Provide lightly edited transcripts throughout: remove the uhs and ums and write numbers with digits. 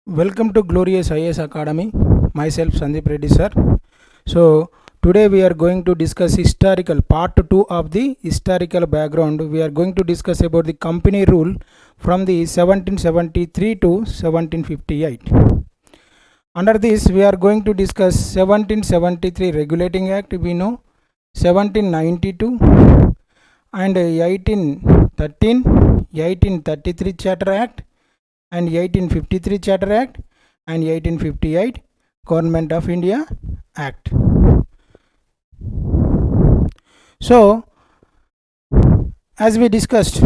Welcome to Glorious IAS Academy. Myself Sandeep Reddy sir. So today we are going to discuss historical part 2 of the historical background. We are going to discuss about the company rule from the 1773 to 1758. Under this we are going to discuss 1773 Regulating Act, we know 1792 and 1813, 1833 Charter Act and 1853 Charter Act and 1858 Government of India Act. So as we discussed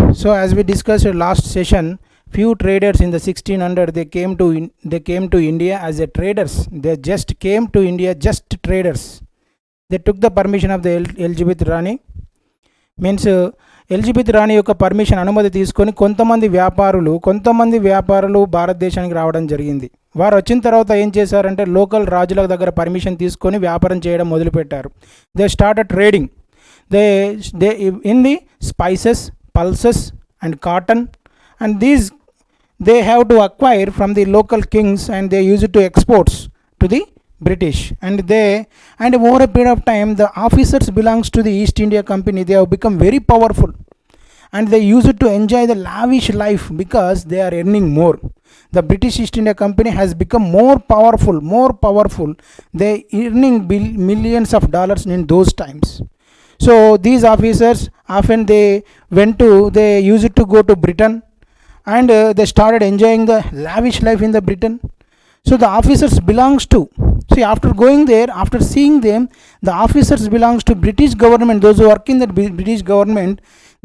last session, few traders in the 1600 they came to India as a traders. They just came to India, just traders. They took the permission of the Elizabeth Rani, means Elizabeth రాణి యొక్క permission అనుమతి తీసుకొని కొంతమంది వ్యాపారులు భారతదేశానికి రావడం జరిగింది. వారు వచ్చిన తర్వాత ఏం చేశారంటే లోకల్ రాజుల దగ్గర పర్మిషన్ తీసుకొని వ్యాపారం చేయడం మొదలుపెట్టారు. They started trading. They in the spices, pulses and cotton, and these they have to acquire from the local kings and they use it to exports to the British, and over a period of time the officers belongs to the East India Company, they have become very powerful and they use it to enjoy the lavish life because they are earning more. The British East India Company has become more powerful. They earning millions of dollars in those times. So these officers often they use it to go to Britain, and they started enjoying the lavish life in the Britain. So the officers belongs to, see, after going there, after seeing them, the officers belongs to British government. Those who work in the British government,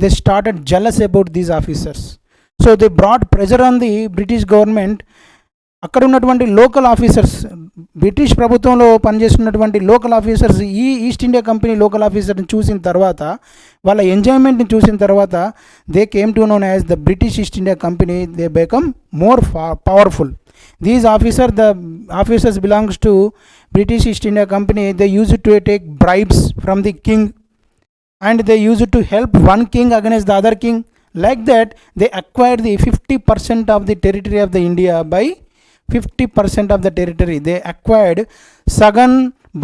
they started jealous about these officers. So they brought pressure on the British government. అక్కడ ఉన్నటువంటి local officers, British ప్రభుత్వంలో పనిచేస్తున్నటువంటి local officers ఈ east India company local ఆఫీసర్ని చూసిన తర్వాత, వాళ్ళ ఎంజాయ్మెంట్ని చూసిన తర్వాత, they came to known as the British East India company. They become more powerful. These the officers belongs to British East India Company. They use it to take bribes from the king, and they use it to help one king against the other king. Like that, they acquired the 50% of the territory of the India. By 50% of the territory they acquired. సగం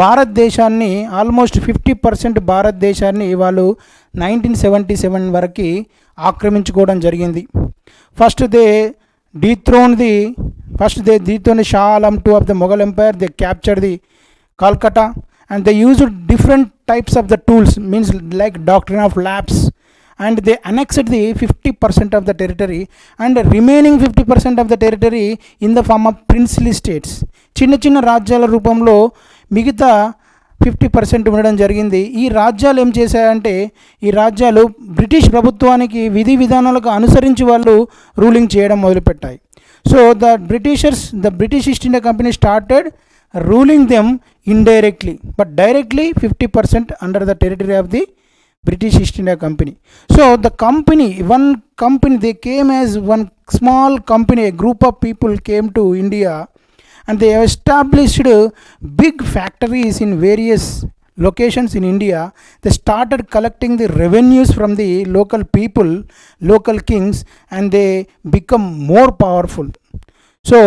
భారతదేశాన్ని, almost 50% భారతదేశాన్ని వాళ్ళు 1977 వరకు ఆక్రమించుకోవడం జరిగింది. First they dethroned the Shah Alam II of the Mughal Empire. They captured the Calcutta, and they used different types of the tools, means like doctrine of lapse, and they annexed the 50% of the territory, and the remaining 50% of the territory in the form of princely states. చిన్న రాజ్యాల రూపంలో మిగతా 50% ఉండడం జరిగింది. ఈ రాజ్యాలు ఏం చేశాయంటే, ఈ రాజ్యాలు బ్రిటిష్ ప్రభుత్వానికి విధి విధానాలకు అనుసరించి వాళ్ళు రూలింగ్ చేయడం మొదలుపెట్టాయి. So the British East India Company started ruling them indirectly, but directly 50% under the territory of the British East India Company. So the one company, they came as one small company, a group of people came to India, and they established big factories in various locations in India. They started collecting the revenues from the local people, local kings, and they become more powerful. So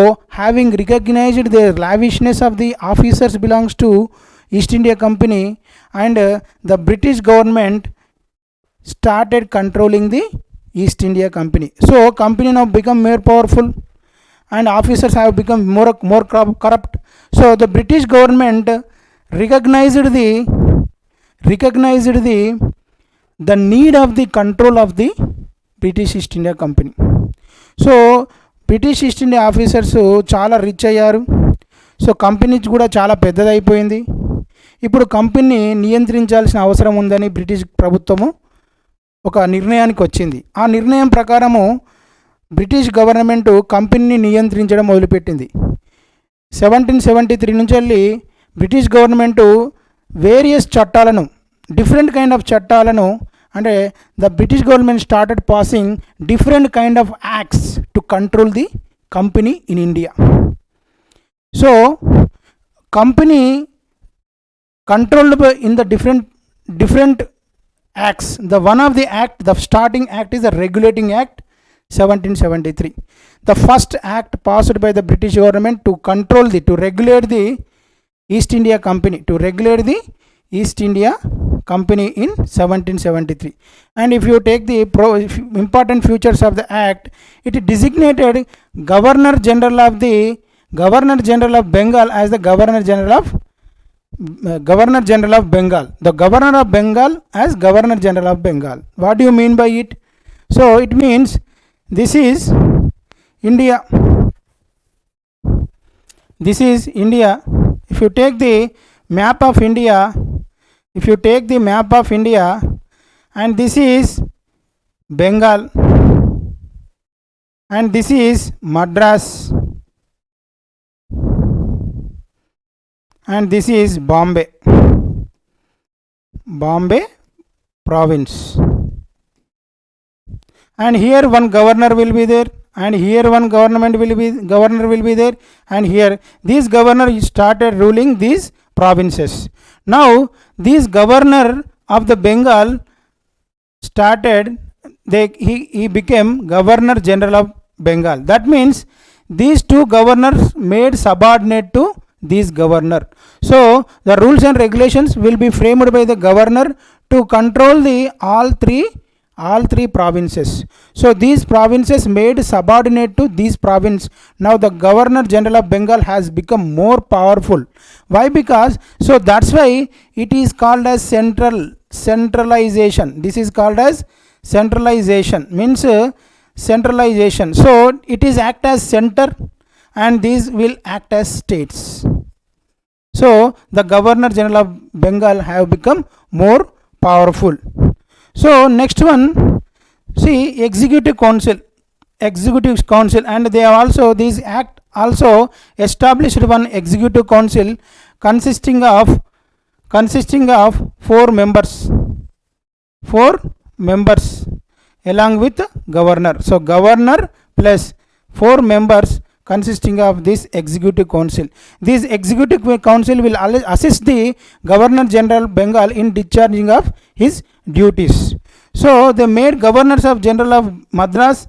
having recognized the lavishness of the officers belongs to East India Company, and the British government started controlling the East India Company. So company now become more powerful, and officers have become more corrupt. So the British government recognized the need of the control of the British East India Company. So British East India officers చాలా rich అయ్యారు. So company కూడా చాలా పెద్దదైపోయింది. ఇప్పుడు కంపెనీని నియంత్రించాల్సిన అవసరం ఉందని British ప్రభుత్వము ఒక నిర్ణయానికి వచ్చింది. ఆ నిర్ణయం ప్రకారము బ్రిటిష్ గవర్నమెంట్ కంపెనీని నియంత్రించడం మొదలుపెట్టింది. 1773 నుంచి వెళ్ళి బ్రిటిష్ గవర్నమెంట్ వేరియస్ చట్టాలను, డిఫరెంట్ కైండ్ ఆఫ్ చట్టాలను, అంటే the British government started passing different kind of acts to control the company in India. So company controlled in the different acts. The one of the act, the starting act is a regulating act. 1773. The first act passed by the British government to control to regulate the East India Company, East India Company in 1773. And if you take the important features of the act, it designated Governor General of Bengal as the Governor General of Bengal. The Governor of Bengal as Governor General of Bengal. What do you mean by it? So it means this is India. This is India. If you take the map of India, and this is Bengal, and this is Madras, and this is Bombay province, and here one governor will be there, and here one governor will be there, and here this governor started ruling these provinces. Now this governor of the Bengal started, he became Governor General of Bengal. That means these two governors made subordinate to this governor. So the rules and regulations will be framed by the governor to control the all three provinces. So these provinces made subordinate to this province. Now the Governor General of Bengal has become more powerful. Why? Because so that's why it is called as centralization. This is called as centralization, means centralization. So it is act as center, and these will act as states. So the Governor General of Bengal have become more powerful. So next one, see Executive Council, and they have also, this act also established one Executive Council consisting of 4 members along with governor. So governor plus 4 members consisting of this Executive Council. This Executive Council will assist the Governor General Bengal in discharging of his duties. So they made governors of General of Madras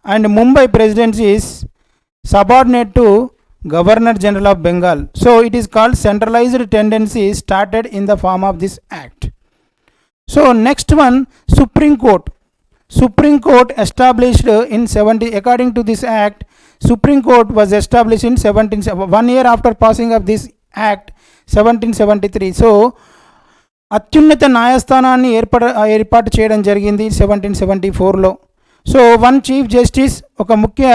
and Mumbai presidencies subordinate to Governor General of Bengal. So it is called centralized tendency started in the form of this act. So next one, Supreme Court established in 70, according to this act, Supreme Court was established in 1 year after passing of this act, 1773. So అత్యున్నత న్యాయస్థానాన్ని ఏర్పాటు చేయడం జరిగింది 1774లో. So one chief justice, ఒక ముఖ్య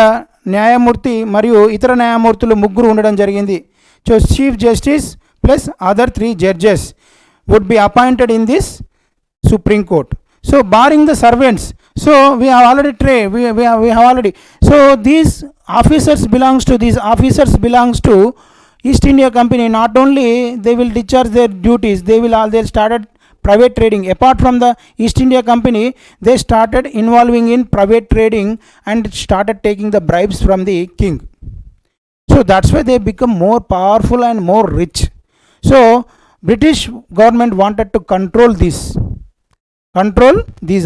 న్యాయమూర్తి మరియు ఇతర న్యాయమూర్తులు 3 ఉండడం జరిగింది. So chief justice plus other 3 judges would be appointed in this Supreme Court. So barring the servants, so we have already so these officers belongs to East India Company. Not only they will discharge their duties, they started private trading. Apart from the East India Company, they started involving in private trading and started taking the bribes from the king. So that's why they become more powerful and more rich. So British government wanted to control these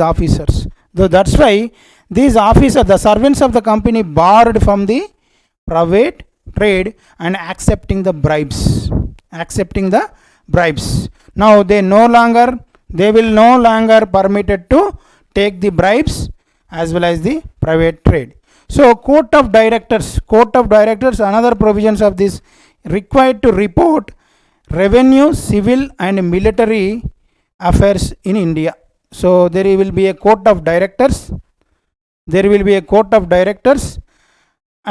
officers. So that's why these officers, the servants of the company, borrowed from the private trade and accepting the bribes. Now they will no longer permitted to take the bribes as well as the private trade. So court of directors, another provisions of this, required to report revenue, civil and military affairs in India. So there will be a court of directors,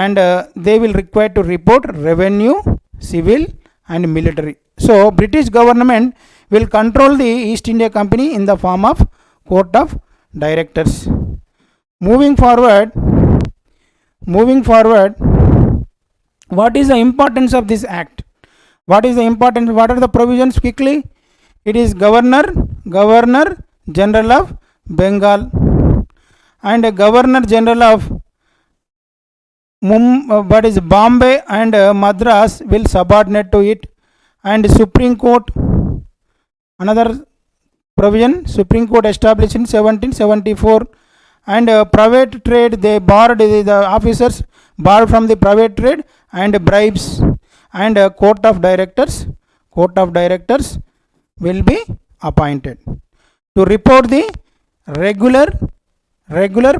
and they will require to report revenue, civil and military. So British government will control the East India Company in the form of court of directors. Moving forward, what is the importance of this act? What are the provisions? Quickly, it is Governor General of Bengal and Governor General of Bombay and Madras will subordinate to it, and Supreme Court, another provision, Supreme Court established in 1774, and private trade, they borrowed, the officers borrowed from the private trade and bribes, and court of directors will be appointed to report the regular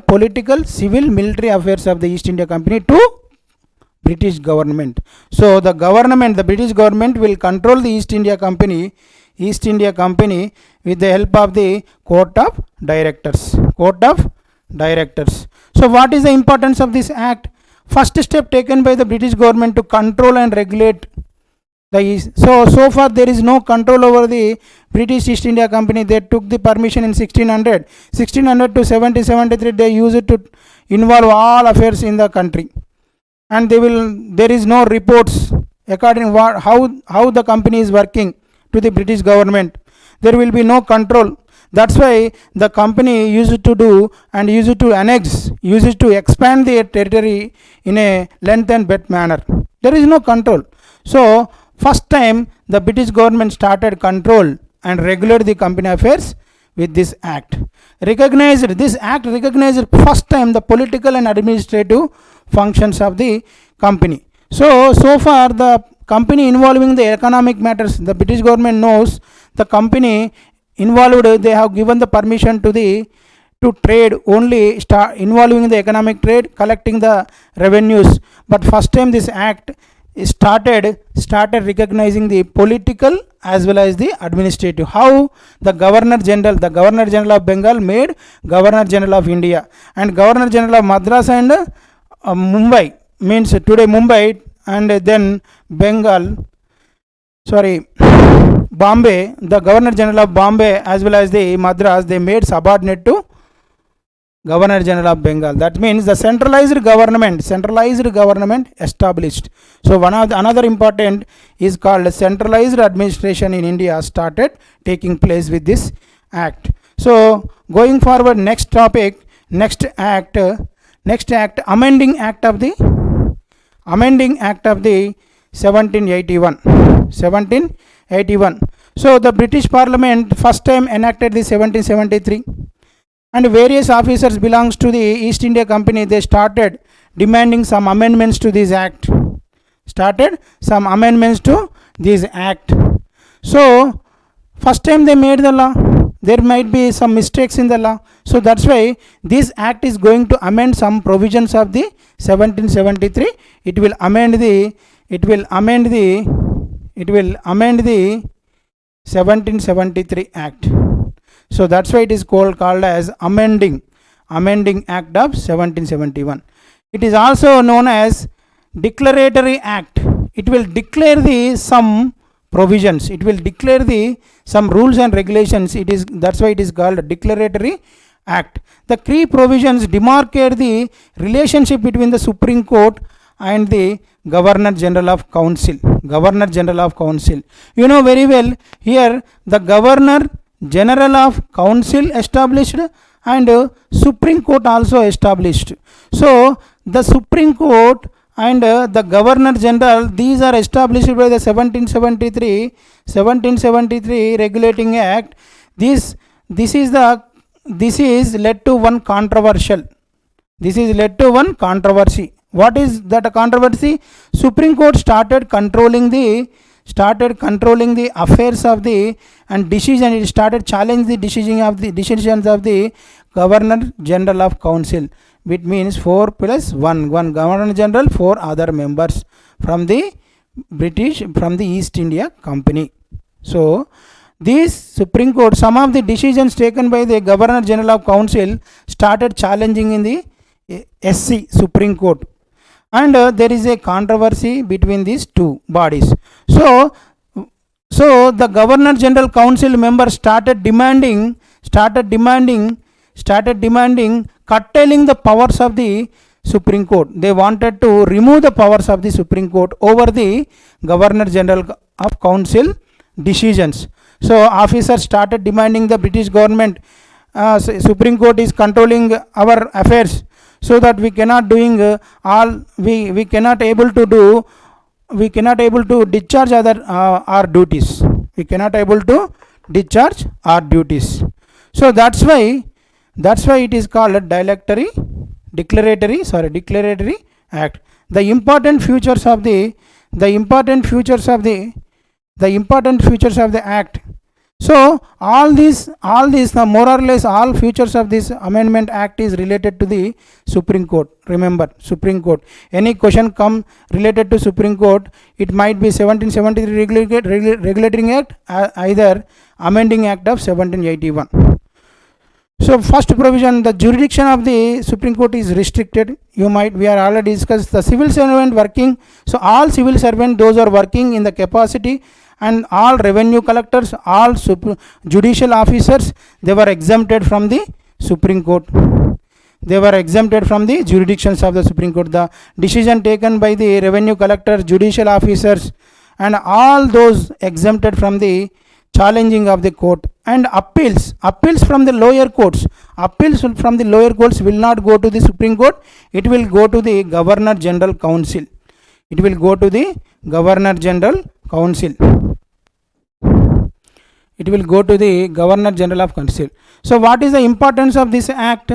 political, civil, military affairs of the East India Company to British government. So the British government will control the East India Company with the help of the court of directors. So what is the importance of this act? First step taken by the British government to control and regulate the East. So far there is no control over the British East India Company. They took the permission in 1600 to 1773. They used it to involve all affairs in the country, and there is no reports according how the company is working to the British government. There will be no control. That's why the company used to do and used to annex, used to expand the territory in a length and breadth manner. There is no control. So first time the British government started control and regulate the company affairs with this act. This act recognized first time the political and administrative functions of the company. So far the company involving the economic matters, the British government knows the company involved, they have given the permission to trade only, involving the economic trade, collecting the revenues. But first time this act started recognizing the political as well as the administrative. How? The Governor General of Bengal made Governor General of India, and Governor General of Madras and Mumbai, means today Mumbai, and then Bombay, the Governor General of Bombay as well as the Madras, they made subordinate to Governor General of Bengal. That means the centralized government established. So another important is called centralized administration in India started taking place with this act. So going forward, next act, amending act of the 1781. So the British Parliament first time enacted the 1773, and various officers belongs to the East India Company, they started demanding some amendments to this act. So first time they made the law, there might be some mistakes in the law. So that's why this act is going to amend some provisions of the 1773. It will amend the 1773 act. So that's why it is called as amending act of 1771. It is also known as declaratory act. It will declare some provisions, it will declare some rules and regulations. That's why it is called a declaratory act. The key provisions demarcate the relationship between the Supreme Court and the Governor General of Council. You know very well, here the Governor General of Council established and Supreme Court also established. So the Supreme Court and the Governor General, these are established by the 1773 regulating act. This is led to one controversial. What is that controversy? Supreme Court started controlling the affairs of the and decision. It started challenging the decisions of the Governor General of Council, which means 4 plus 1 Governor General, 4 other members from the East India Company. So this Supreme Court, some of the decisions taken by the Governor General of Council started challenging in the SC Supreme Court, and there is a controversy between these two bodies. So the Governor General Council members started demanding curtailing the powers of the Supreme Court. They wanted to remove the powers of the Supreme Court over the Governor General of Council decisions. So officers started demanding the British government, Supreme Court is controlling our affairs, so that we cannot we cannot able to discharge our duties. So that's why That's why it is called a declaratory act. The important features of the act. So all these the more or less all features of this amendment act is related to the Supreme Court. Remember, Supreme Court, any question come related to Supreme Court, it might be 1773 regulating act, either amending act of 1781. So first provision, the jurisdiction of the Supreme Court is restricted. We are already discussed the civil servant working. So all civil servant, those are working in the capacity, and all revenue collectors, all judicial officers, they were exempted from the Supreme Court. They were exempted from the jurisdictions of the Supreme Court. The decision taken by the revenue collectors, judicial officers, and all those exempted from the challenging of the court. And appeals from the lower courts, will not go to the Supreme Court. It will go to the Governor General Council. So what is the importance of this act?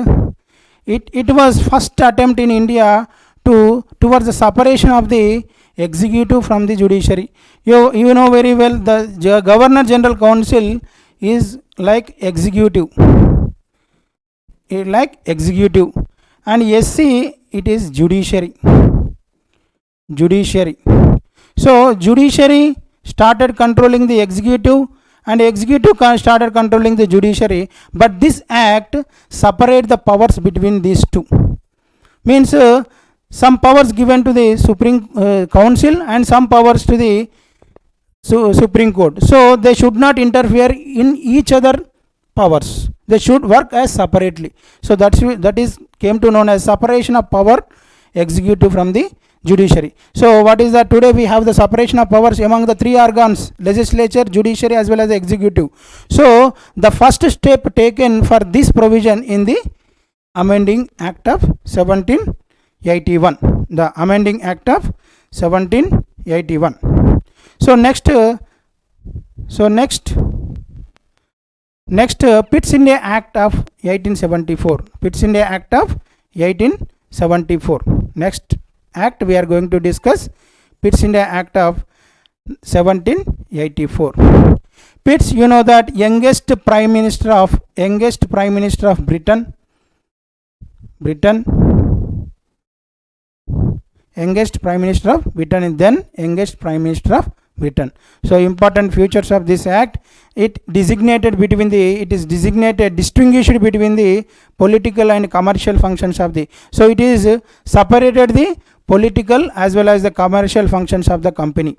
It was first attempt in India towards the separation of the executive from the judiciary. You know very well, the Governor General Council is like executive, and SC it is judiciary. So judiciary started controlling the executive, and executive started controlling the judiciary, but this act separate the powers between these two. Means some powers given to the Supreme Council and some powers to the Supreme Court. So they should not interfere in each other powers. They should work as separately. So that is came to known as separation of power, executive from the judiciary. So what is that? Today we have the separation of powers among the three organs: legislature, judiciary, as well as the executive. So the first step taken for this provision in the amending act of 1781. The amending act of 1781. So next Pitt's India Act of 1874. Next act we are going to discuss Pitt's India Act of 1784. Pitts, you know that youngest prime minister of Britain. Youngest prime minister of Britain, and then youngest prime minister of Britain. So important features of this act: it is distinguished between the political and commercial functions of the. So it is separated the political as well as the commercial functions of the company.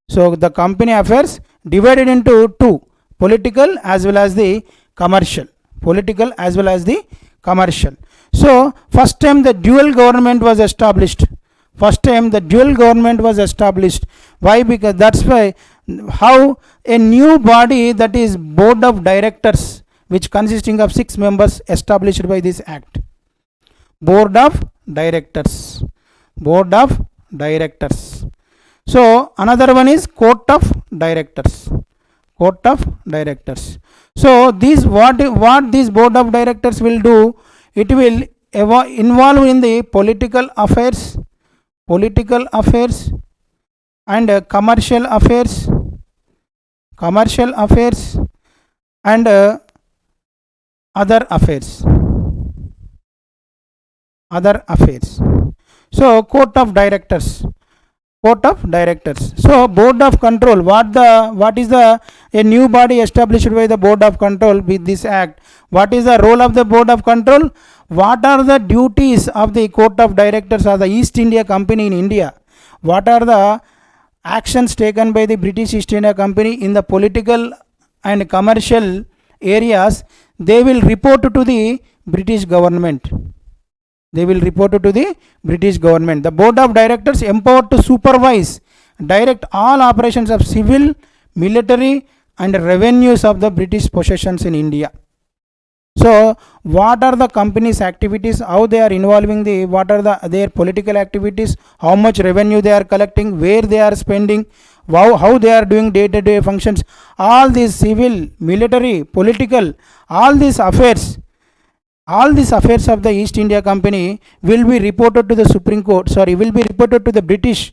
So the company affairs divided into two: political as well as the commercial. So first time the dual government was established. Why? Because that's why how a new body, that is board of directors, which consisting of 6 members, established by this act. Board of directors. So another one is court of directors. So these what this board of directors will do, it will involve in the political affairs and commercial affairs and other affairs. So court of directors. So board of control, what is a new body established by the board of control with this act? What is the role of the board of control? What are the duties of the court of directors of the East India Company in India? What are the actions taken by the British East India Company in the political and commercial areas? They will report to the British government. The board of directors empowered to supervise, direct all operations of civil, military and revenues of the British possessions in India. So what are the company's activities, how they are involving what are their political activities, how much revenue they are collecting, where they are spending, how they are doing day-to-day functions, all these civil, military, political, all these affairs all these affairs of the East India Company will be reported to the Supreme Court, will be reported to the British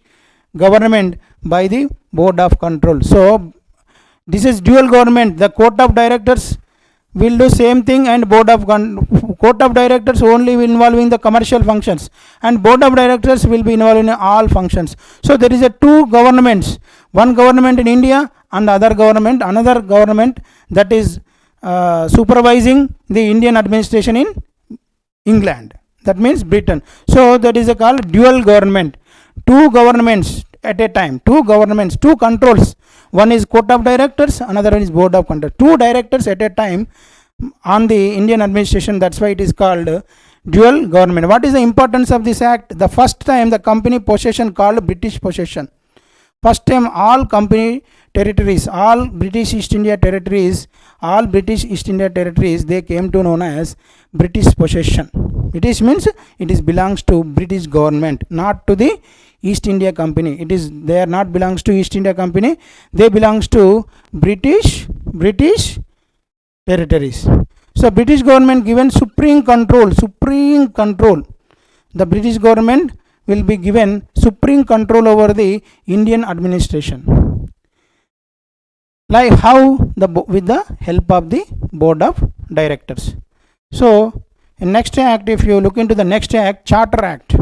government by the Board of Control. So this is dual government. The Court of Directors will do same thing, and Court of Directors only will involve in the commercial functions, and Board of Directors will be involved in all functions. So there is a two governments, one government in India and another government that is supervising the Indian administration in England, that means Britain. So that is called dual government, two governments at a time, two controls. One is Court of Directors, another one is Board of Control. Two directors at a time on the Indian administration, that's why it is called dual government. What is the importance of this act? The first time the company possession called British possession. First time all company territories, all British East India territories, they came to known as British possession. British means it is belongs to British government, not to the East India Company. They are not belongs to East India Company, they belongs to British territories. So British government given supreme control. The British government will be given supreme control over the Indian administration. Like how? With the help of the Board of Directors. So in next act, if you look into the next act, Charter Act.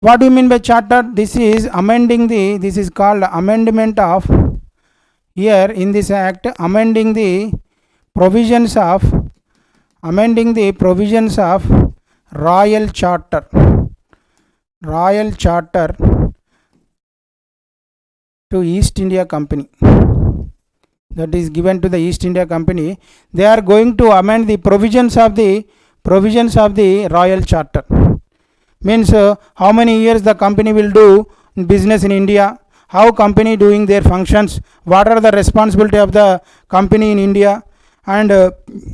What do you mean by charter? This is called amendment of, here in this act, amending the provisions of Royal Charter to East India Company, that is given to the East India Company. They are going to amend the provisions of the Royal Charter. Means how many years the company will do business in India, how company doing their functions, what are the responsibility of the company in India, and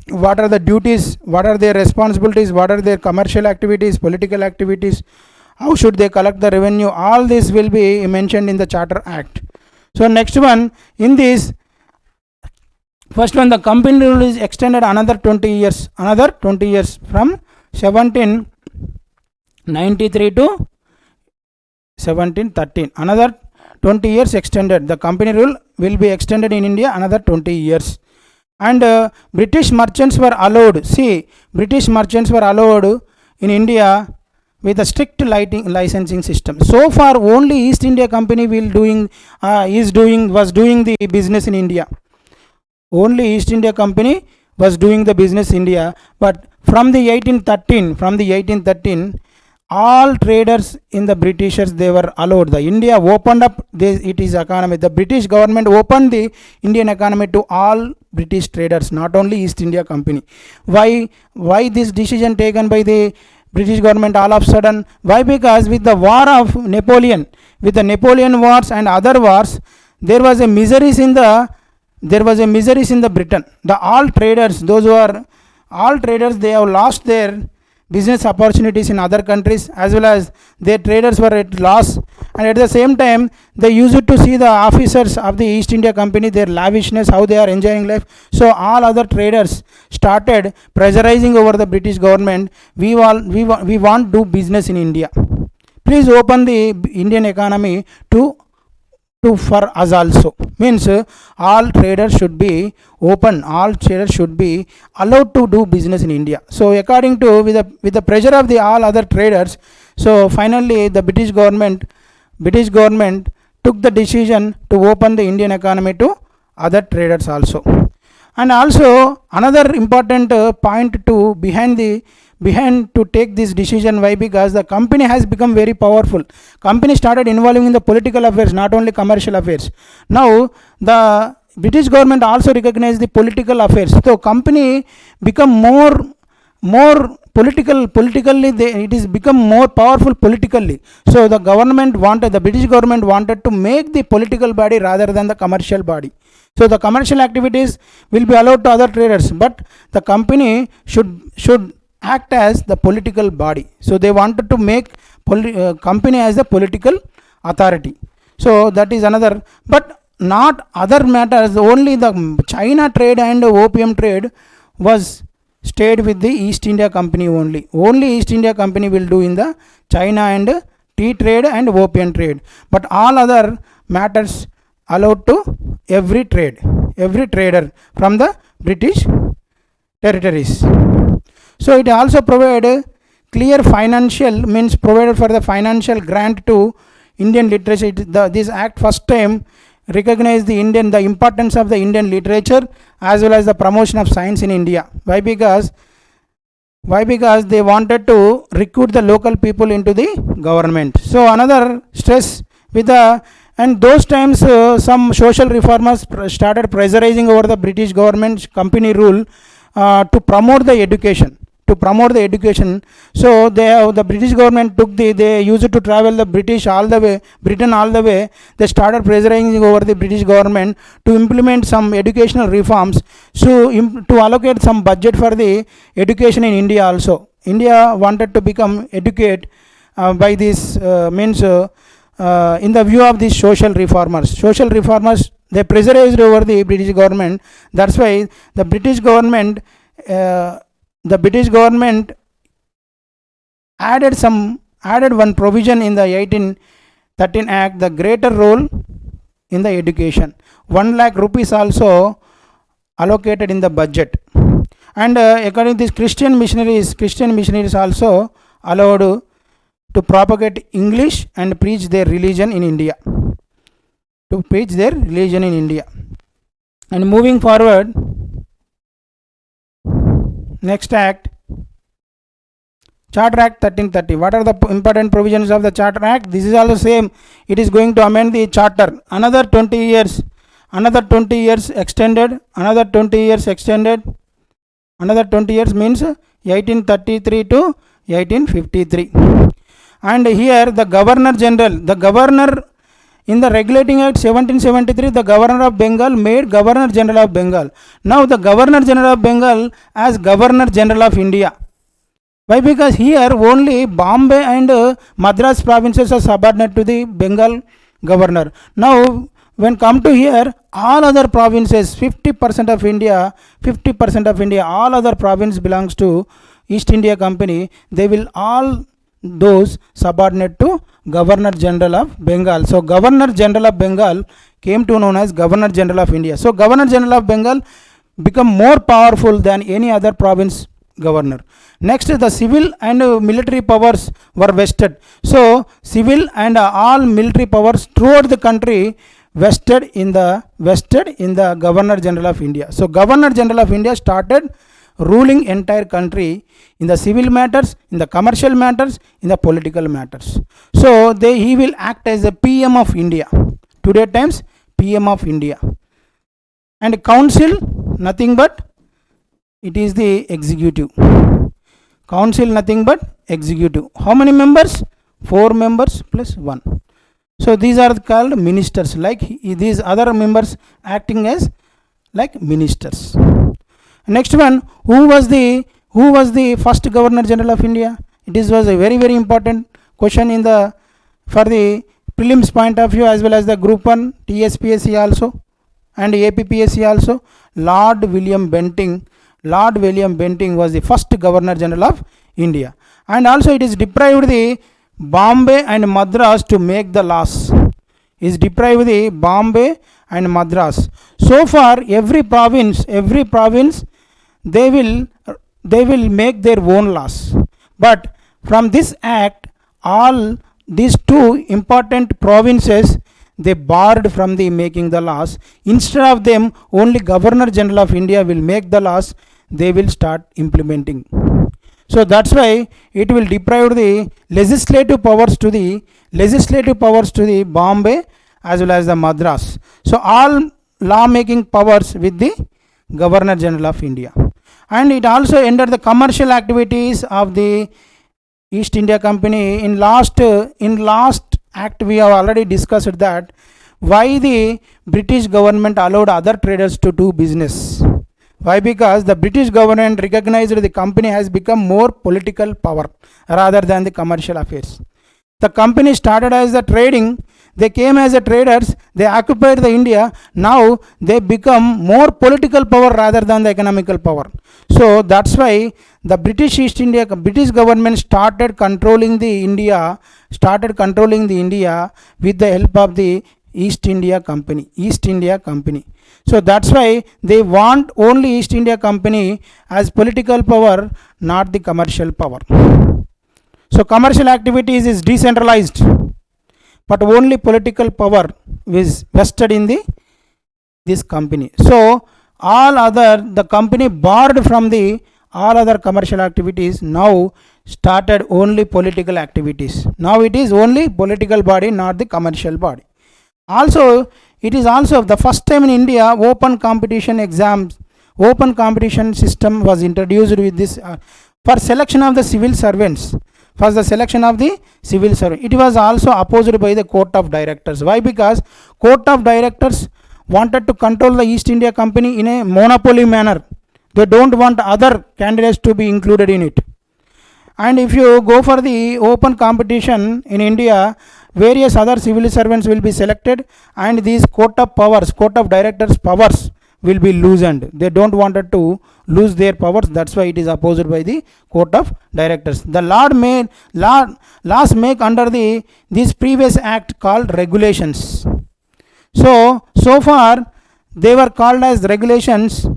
what are the duties, what are their responsibilities, what are their commercial activities, political activities, how should they collect the revenue. All this will be mentioned in the Charter Act. So next one, in this first one, the company rule is extended another 20 years from 1793 to 1713, another 20 years extended. The company rule will be extended in India another 20 years. And British merchants were allowed. British merchants were allowed in India with a strict licensing system. So far only East India Company was doing the business in India. Only East India Company was doing the business in India. But from the 1813, all traders in the Britishers, they were allowed. The India opened up its economy. The British government opened the Indian economy to all British traders, not only East India Company. Why this decision taken by the British government all of a sudden? Why? Because with the war of Napoleon, with the Napoleon wars and other wars, there was a miseries in the Britain. The all traders, they have lost their business opportunities in other countries, as well as their traders were at loss, and at the same time they used to see the officers of the East India Company, their lavishness, how they are enjoying life. So all other traders started pressurizing over the British government. We want do business in India, please open the Indian economy to for us also. Means all traders should be open, all traders should be allowed to do business in India. So according to with the pressure of the all other traders, so finally the British government took the decision to open the Indian economy to other traders also. And also another important point to behind to take this decision. Why? Because the company has become very powerful. Company started involving in the political affairs, not only commercial affairs. Now the British government also recognized the political affairs. So company become more politically it is become more powerful politically. So the British government wanted to make the political body rather than the commercial body. So the commercial activities will be allowed to other traders, but the company should act as the political body. So they wanted to make company as the political authority. So that is another, but not other matters. Only the China trade and opium trade was stayed with the East India Company only. Only East India Company will do in the China and tea trade and opium trade. But all other matters allowed to every trader from the British territories. So it also provided clear financial, means provided for the financial grant to Indian literature. This act first time recognized the importance of the Indian literature as well as the promotion of science in India. Why? Because they wanted to recruit the local people into the government. So another stress with the, and those times some social reformers started pressurizing over the British government company rule to promote the education. So the British government they used to travel the Britain all the way. They started pressurizing over the British government to implement some educational reforms, so to allocate some budget for the education in India also. India wanted to become educate by this means in the view of these social reformers, they pressurized over the British government. That's why the British government added one provision in the 1813 Act, the greater role in the education. 1 lakh rupees also allocated in the budget. And according to these Christian missionaries also allowed to propagate English and preach their religion in India. And moving forward, next act, Charter Act 1330. What are the important provisions of the Charter Act? This is also same. It is going to amend the charter. Another 20 years extended. Another 20 years means 1833 to 1853. And here the Governor General, in the Regulating Act 1773, the Governor of Bengal made Governor General of Bengal. Now the Governor General of Bengal as Governor General of India. Why? Because here only Bombay and Madras provinces are subordinate to the Bengal governor. Now when come to here, all other provinces, 50% of India, all other province belongs to East India Company. They will all those subordinate to Governor General of Bengal. So Governor General of Bengal came to known as Governor General of India. So Governor General of Bengal become more powerful than any other province governor. Next, the civil and military powers were vested. So civil and all military powers throughout the country vested in the Governor General of India. So Governor General of India started ruling entire country in the civil matters, in the commercial matters, in the political matters. So he will act as the PM of India. Today times PM of India. And council, nothing but it is the executive. Council, nothing but executive. How many members? 4 members plus 1. So these are called ministers. Like these other members acting as like ministers. Next one, who was the first Governor General of India? It was a very important question for the prelims point of view as well as the group 1 TSPSC also and APPSC also. Lord William Bentinck was the first Governor General of India. And also it is deprived the Bombay and Madras to make the laws. Is deprived the Bombay and Madras. So far every province they will make their own laws. But from this act, all these 2 important provinces they barred from the making the laws. Instead of them, only Governor General of India will make the laws. They will start implementing. So that's why it will deprive the legislative powers to the Bombay as well as the Madras. So all law making powers with the Governor General of India. And it also ended the commercial activities of the East India Company. In last act we have already discussed that why the British government allowed other traders to do business. Why? Because the British government recognized the company has become more political power rather than the commercial affairs. The company started as a trading, they came as a traders, they occupied the India, now they become more political power rather than the economical power. So that's why the British government started controlling the India with the help of the East India Company. So that's why they want only East India Company as political power, not the commercial power. So commercial activities is decentralized, but only political power is vested in this company. So the company borrowed from the all other commercial activities, now started only political activities. Now it is only political body, not the commercial body. Also, it is also the first time in India open competition system was introduced with this for selection of the civil servants. For the selection of the civil servant, it was also opposed by the court of directors. Why? Because court of directors wanted to control the East India Company in a monopoly manner. They don't want other candidates to be included in it. And if you go for the open competition in India, various other civil servants will be selected, and these court of directors powers will be loosened. They don't wanted to lose their powers. That's why it is opposed by the court of directors. The laws make under this previous act called regulations. So far they were called as regulations.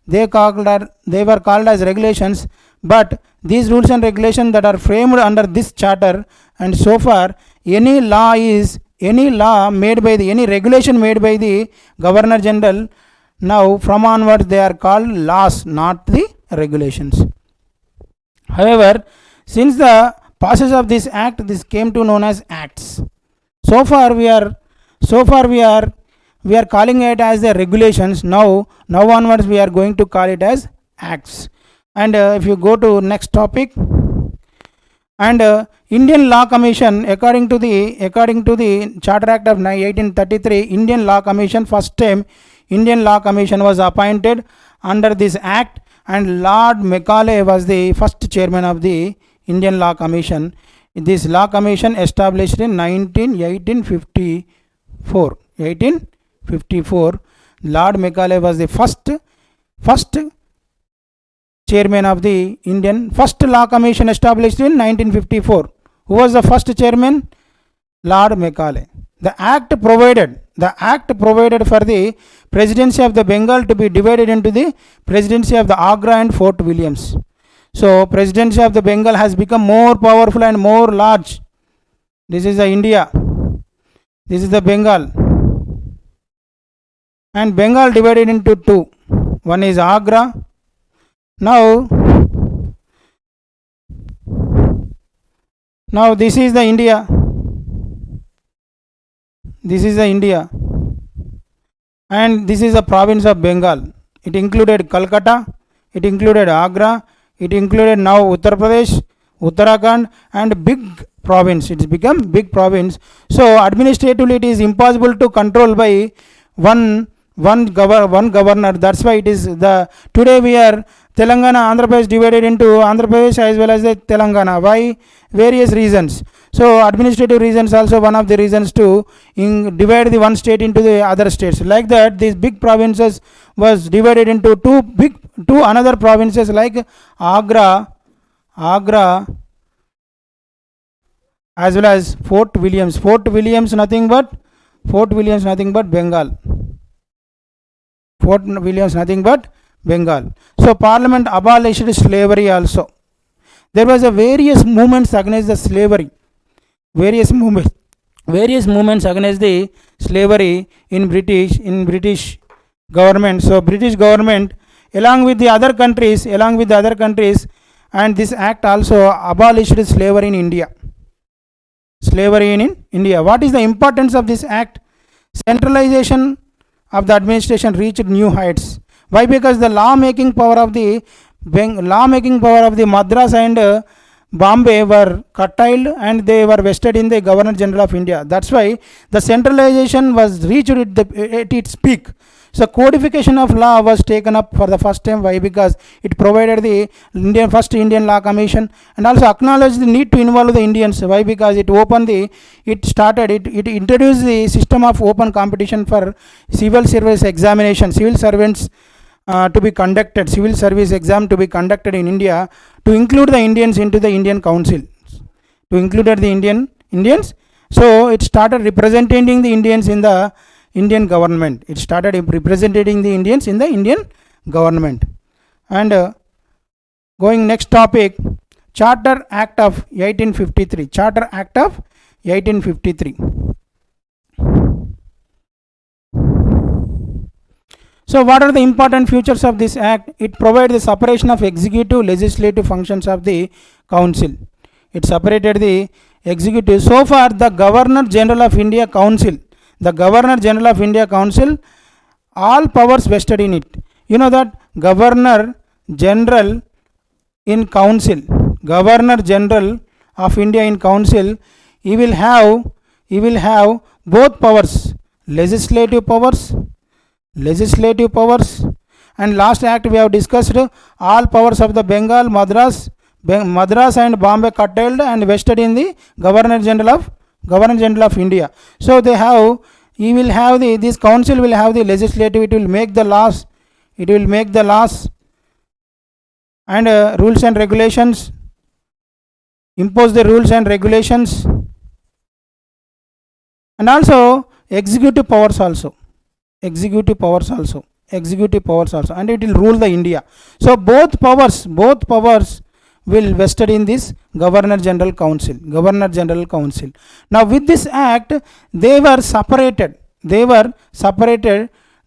They were called as regulations, but these rules and regulations that are framed under this charter, and so far any regulation made by the Governor General, now from onwards they are called laws, not the regulations. However, since the passage of this act, this came to known as acts. So far we are calling it as the regulations. Now onwards we are going to call it as acts. And if you go to next topic, and Indian Law Commission, according to the Charter Act of 1833, Indian Law Commission, first time Indian Law Commission was appointed under this act, and Lord Macaulay was the first chairman of the Indian Law Commission. This Law Commission established in 1854. Lord Macaulay was the first chairman of the first Law Commission established in 1954. Who was the first chairman? Lord Macaulay. The act provided for the presidency of the Bengal to be divided into the presidency of the Agra and Fort Williams. So presidency of the Bengal has become more powerful and more large. This is the India. This is the Bengal. And Bengal divided into two. One is Agra. Now this is the India. This is the India. And this is the province of Bengal. It included Calcutta, it included Agra, it included now Uttar Pradesh, Uttarakhand, and big province. It's become big province. So administratively it is impossible to control by one governor. That's why it is today we are Telangana, Andhra Pradesh divided into Andhra Pradesh as well as the Telangana. Why? Various reasons. So administrative reasons also one of the reasons to divide the one state into the other states. Like that, these big provinces was divided into two another provinces like Agra as well as Fort Williams. Fort Williams nothing but Bengal. Fort Williams nothing but Bengal. So Parliament abolished slavery also. There was a various movements against the slavery. Various movements against the slavery in British government. So British government along with the other countries, and this act also abolished slavery in India. What is the importance of this act? Centralization of the administration reached new heights. Why? Because the law-making power of the Madras and Bombay were curtailed and they were vested in the Governor General of India. That's why the centralization was reached at its peak. So codification of law was taken up for the first time. Why? Because it provided the first Indian Law Commission, and also acknowledged the need to involve the Indians. Why? Because it introduced the system of open competition for civil service examination, civil servants to be conducted, civil service exam to be conducted in India, to include the Indians into the Indian Council, to include the Indians. So it started representing the Indians in the Indian government. It started representing the Indians in the Indian government. And going next topic, Charter Act of 1853. Charter Act of 1853. So what are the important features of this act? It provides the separation of executive, legislative functions of the council. It separated the executive. So far the Governor General of India Council, all powers vested in it. You know that Governor General in Council, Governor General of India in Council, he will have both powers, legislative powers, and last act we have discussed all powers of the Bengal, Madras and Bombay curtailed and vested in the Governor General of India. So this council will have the legislative. It will make the laws, and rules and regulations, impose the rules and regulations, and also executive powers also, and it will rule the India. So both powers will vested in this Governor General Council. Now with this act they were separated,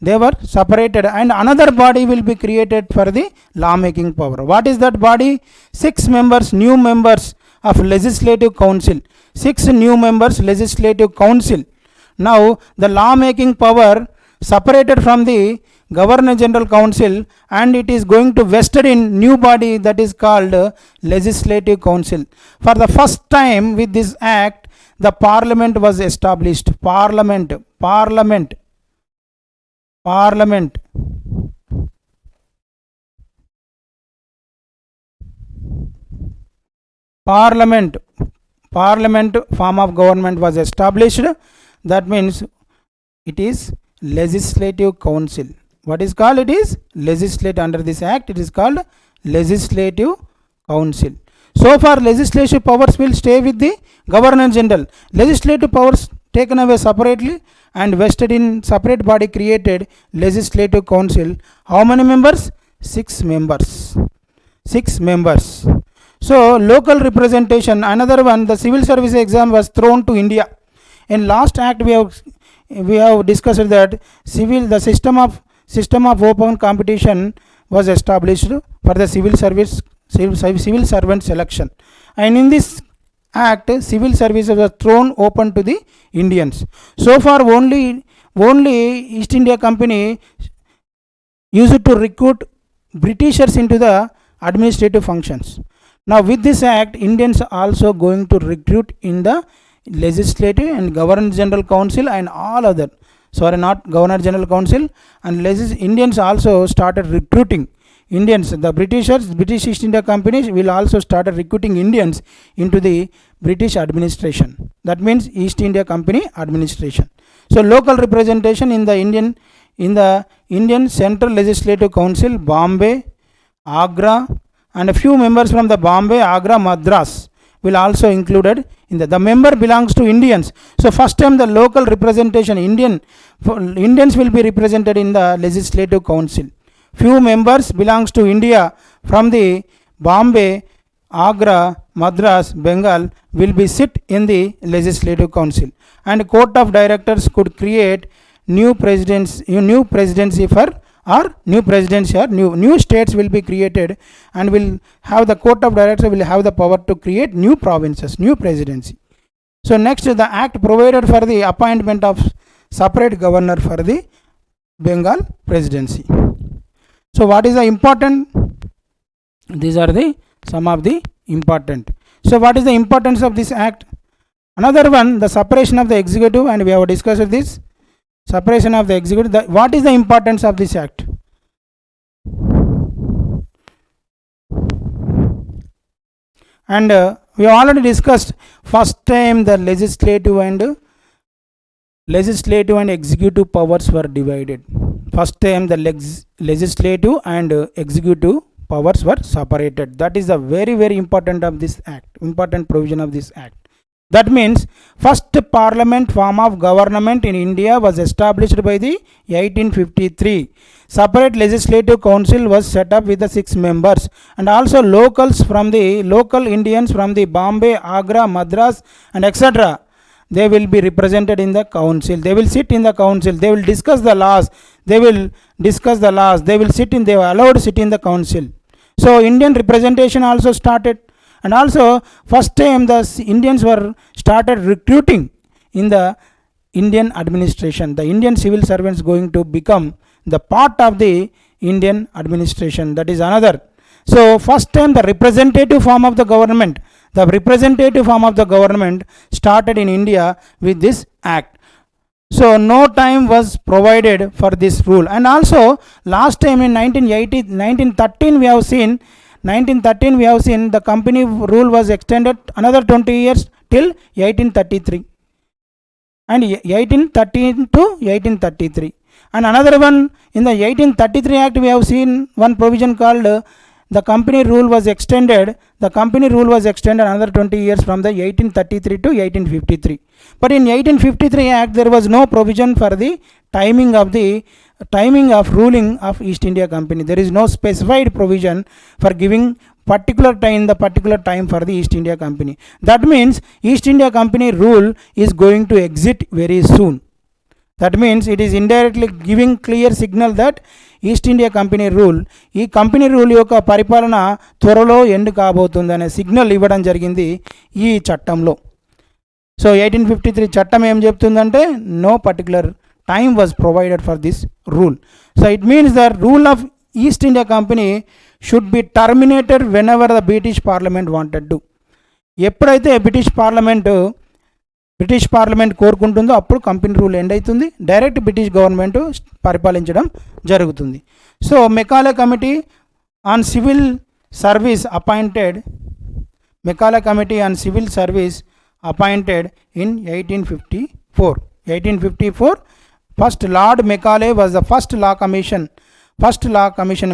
and another body will be created for the lawmaking power. What is that body? 6 members, new members of Legislative Council. 6 new members, Legislative Council. Now the lawmaking power separated from the Governor General Council, and it is going to vested in new body that is called Legislative Council. For the first time with this act, the Parliament was established. Parliament. Parliament form of government was established. That means it is Legislative Council. What is called? It is legislative. Under this act it is called Legislative Council. So far legislative powers will stay with the Governor General. Legislative powers taken away separately and vested in separate body created, Legislative Council. How many members? 6 members. So local representation, another one, the civil service exam was thrown to India. In last act we have discussed that the system of open competition was established for the civil servant selection, and in this act civil services was thrown open to the Indians. So far only East India Company used to recruit Britishers into the administrative functions. Now with this act Indians also going to recruit in the Legislative and Governor General Council and all other, not Governor General Council, and Indians also started recruiting Indians. The British East India Company will also start recruiting Indians into the British administration. That means East India Company administration. So local representation in the Indian Central Legislative Council, Bombay, Agra, and a few members from the Bombay, Agra, Madras will also included in the member belongs to Indians. So first time the local representation, Indians will be represented in the Legislative Council. Few members belongs to India from the Bombay, Agra, Madras, Bengal will be sit in the Legislative Council, and Court of Directors could create new presidency for new states will be created, and will have the Court of Directors will have the power to create new provinces, new presidency. So next, the act provided for the appointment of separate governor for the Bengal presidency. So what is the important? These are some of the important. So what is the importance of this act? Another one, the separation of the executive, and we have discussed this. separation of the executive. What is the importance of this act? And we have already discussed first time the legislative and executive powers were divided. First time the legislative and executive powers were separated. That is a very important of this act, important provision of this act. That means first parliament form of government in India was established by the 1853. Separate legislative council was set up with the 6 members, and also locals from the local Indians from the Bombay, Agra, Madras and etc. They will be represented in the council. They will sit in the council. They will discuss the laws. They will sit in, they were allowed to sit in the council. So Indian representation also started. And also first time the Indians were started recruiting in the Indian administration. The Indian civil servants going to become the part of the Indian administration. That is another. So first time the representative form of the government started in India with this act. So no time was provided for this rule. And also last time in 1913 we have seen the company rule was extended another 20 years till 1833 and 1813 to 1833. And another one in the 1833 act we have seen one provision called the company rule was extended another 20 years from the 1833 to 1853. But in 1853 act there was no provision for the timing of ruling of East India Company. There is no specified provision for giving particular time for the East India Company. That means East India Company rule is going to exit very soon. That means it is indirectly giving clear signal that east India company rule, ఈ company rule యొక్క పరిపాలన త్వరలో end కాబోతుందనే signal ఇవ్వడం జరిగింది ఈ చట్టంలో. So 1853 చట్టం ఏం చెప్తుందంటే no particular time was provided for this rule. So it means the rule of East India Company should be terminated whenever the British Parliament wanted to. ఎప్పుడైతే బ్రిటిష్ పార్లమెంట్ కోరుకుంటుందో అప్పుడు కంపెనీ రూల్ ఎండ్ అవుతుంది, direct British government పరిపాలించడం జరుగుతుంది. So Macaulay committee on civil service appointed in 1854. First Lord Macaulay was the first law commission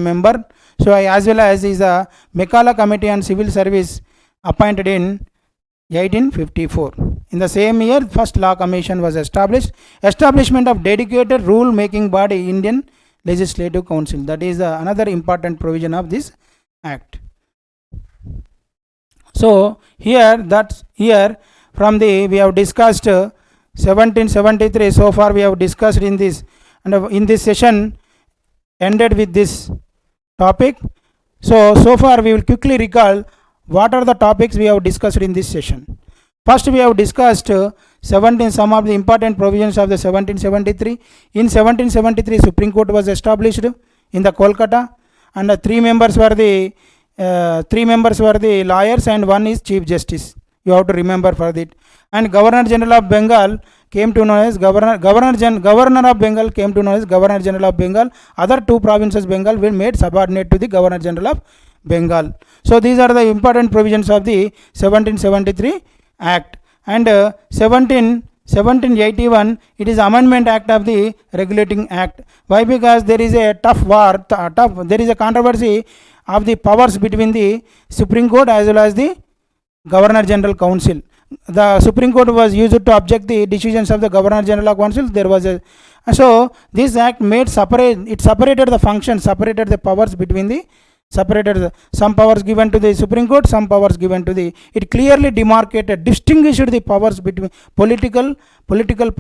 member. So as well as is a Macaulay Committee on Civil Service appointed in 1854. In the same year, first law commission was established. Establishment of dedicated rule making body, Indian Legislative Council. That is another important provision of this act. So here from the we have discussed 1773. So far we have discussed in this, and in this session ended with this topic. So far we will quickly recall what are the topics we have discussed in this session. First we have discussed some of the important provisions of the 1773. In 1773 Supreme Court was established in the Kolkata, and 3 members were the lawyers and 1 is Chief Justice. You have to remember for that. And Governor General of Bengal came to know as Governor of Bengal came to know as Governor General of Bengal. Other 2 provinces Bengal were made subordinate to the Governor General of Bengal. So these are the important provisions of the 1773 Act. And 1781 it is Amendment Act of the Regulating Act. Why? Because there is a there is a controversy of the powers between the Supreme Court as well as the Governor General Council. The Supreme Court was used to object the decisions of the Governor General Council. There was so this act separated the functions, separated the powers between the some powers given to the Supreme Court, some powers given to the, it clearly distinguished the powers between political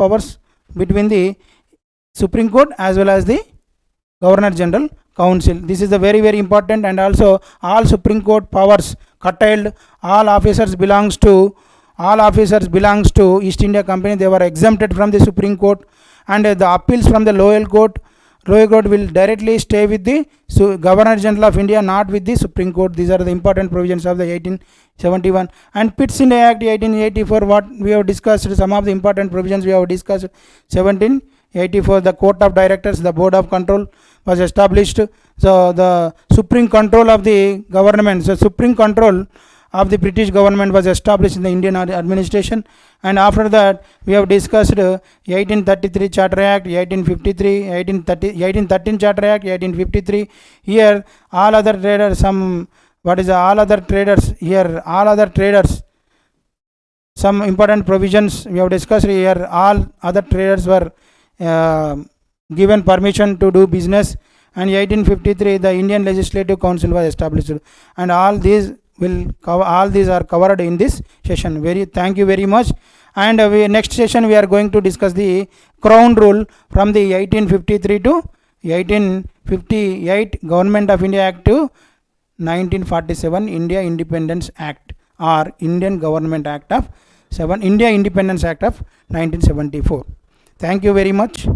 powers between the Supreme Court as well as the Governor General Council. This is the very important. And also all Supreme Court powers curtailed. All officers belongs to East India Company. They were exempted from the Supreme Court, and the appeals from the lower court will directly stay with the Governor General of India, not with the Supreme Court. These are the important provisions of the 1871. And Pitt's India Act 1884, what we have discussed, some of the important provisions we have discussed. 17 84 the court of directors, the board of control was established. So the supreme control of the government, so supreme control of the British government was established in the Indian administration. And after that we have discussed 1833 Charter Act, 1853, 1813 Charter Act, 1853. Here all other traders, some what is all other traders, here all other traders, some important provisions we have discussed here. All other traders were given permission to do business, and 1853 the Indian Legislative Council was established, and all these will cover, all these are covered in this session. Thank you very much. And next session we are going to discuss the crown rule from the 1853 to 1858 Government of India Act to 1947 India Independence Act, or Indian Government Act of India Independence Act of 1974. Thank you very much.